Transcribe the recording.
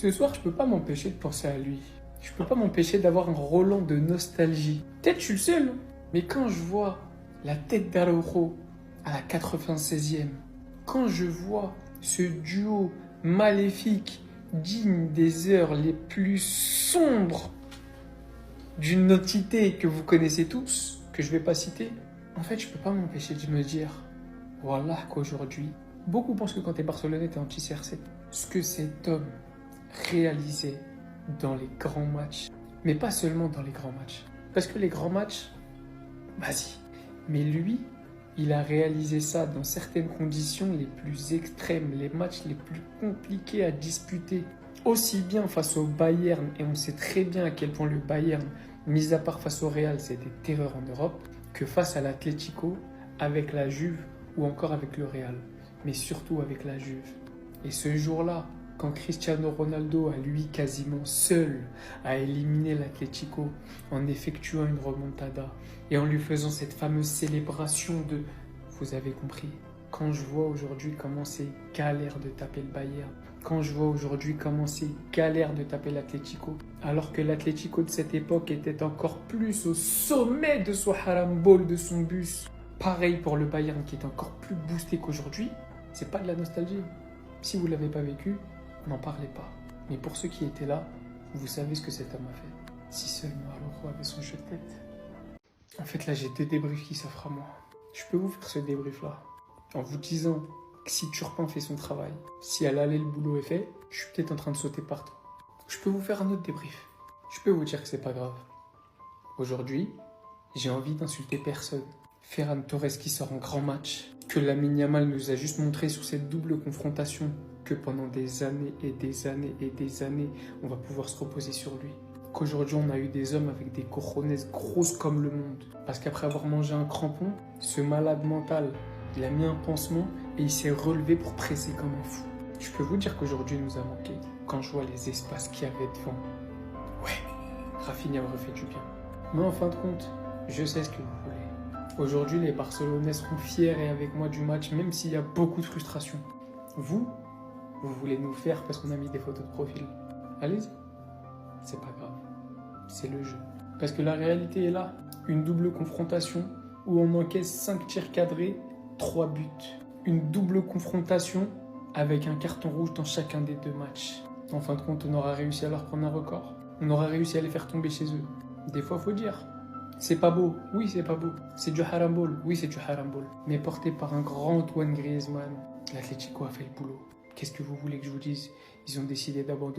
Ce soir, je peux pas m'empêcher de penser à lui. Je peux pas m'empêcher d'avoir un Roland de nostalgie. Peut-être je suis le seul, hein. Mais quand je vois la tête d'Araujo à la 96e, quand je vois ce duo maléfique digne des heures les plus sombres d'une entité que vous connaissez tous, que je vais pas citer, en fait, je peux pas m'empêcher de me dire, voilà qu'aujourd'hui, beaucoup pensent que quand t'es Barcelonais, t'es anti-CR7. Ce que cet homme réalisait dans les grands matchs, mais pas seulement dans les grands matchs. Parce que les grands matchs, vas-y. Mais lui, il a réalisé ça dans certaines conditions les plus extrêmes, les matchs les plus compliqués à disputer. Aussi bien face au Bayern, et on sait très bien à quel point le Bayern, mis à part face au Real, c'est des terreurs en Europe, que face à l'Atlético, avec la Juve ou encore avec le Real. Mais surtout avec la Juve. Et ce jour-là, quand Cristiano Ronaldo a lui quasiment seul a éliminé l'Atlético en effectuant une remontada et en lui faisant cette fameuse célébration de « vous avez compris ». Quand je vois aujourd'hui comment c'est galère de taper le Bayern, quand je vois aujourd'hui comment c'est galère de taper l'Atlético, alors que l'Atlético de cette époque était encore plus au sommet de son harambol, de son bus. Pareil pour le Bayern qui est encore plus boosté qu'aujourd'hui, c'est pas de la nostalgie. Si vous ne l'avez pas vécu, n'en parlez pas. Mais pour ceux qui étaient là, vous savez ce que cet homme a fait. Si seulement Araujo avait son jeu de tête. En fait, là, j'ai deux débriefs qui s'offrent à moi. Je peux vous faire ce débrief-là en vous disant que si Turpin fait son travail, si à l'aller le boulot est fait, je suis peut-être en train de sauter partout. Je peux vous faire un autre débrief. Je peux vous dire que c'est pas grave. Aujourd'hui, j'ai envie d'insulter personne. Ferran Torres qui sort en grand match, que Lamine Yamal nous a juste montré sur cette double confrontation, que pendant des années et des années et des années, on va pouvoir se reposer sur lui. Qu'aujourd'hui, on a eu des hommes avec des cojones grosses comme le monde. Parce qu'après avoir mangé un crampon, ce malade mental, il a mis un pansement et il s'est relevé pour presser comme un fou. Je peux vous dire qu'aujourd'hui, il nous a manqué. Quand je vois les espaces qu'il y avait devant, ouais, Rafinha aurait fait du bien. Mais en fin de compte, je sais ce que vous voulez. Aujourd'hui, les Barcelonais seront fiers et avec moi du match, même s'il y a beaucoup de frustration. Vous voulez nous faire parce qu'on a mis des photos de profil. Allez-y, c'est pas grave, c'est le jeu. Parce que la réalité est là, une double confrontation où on encaisse 5 tirs cadrés, 3 buts. Une double confrontation avec un carton rouge dans chacun des deux matchs. En fin de compte, on aura réussi à leur prendre un record. On aura réussi à les faire tomber chez eux. Des fois, faut dire. C'est pas beau, oui c'est pas beau. C'est du harambol, oui c'est du harambol. Mais porté par un grand Antoine Griezmann, l'Atlético a fait le boulot. Qu'est-ce que vous voulez que je vous dise? Ils ont décidé d'abandonner.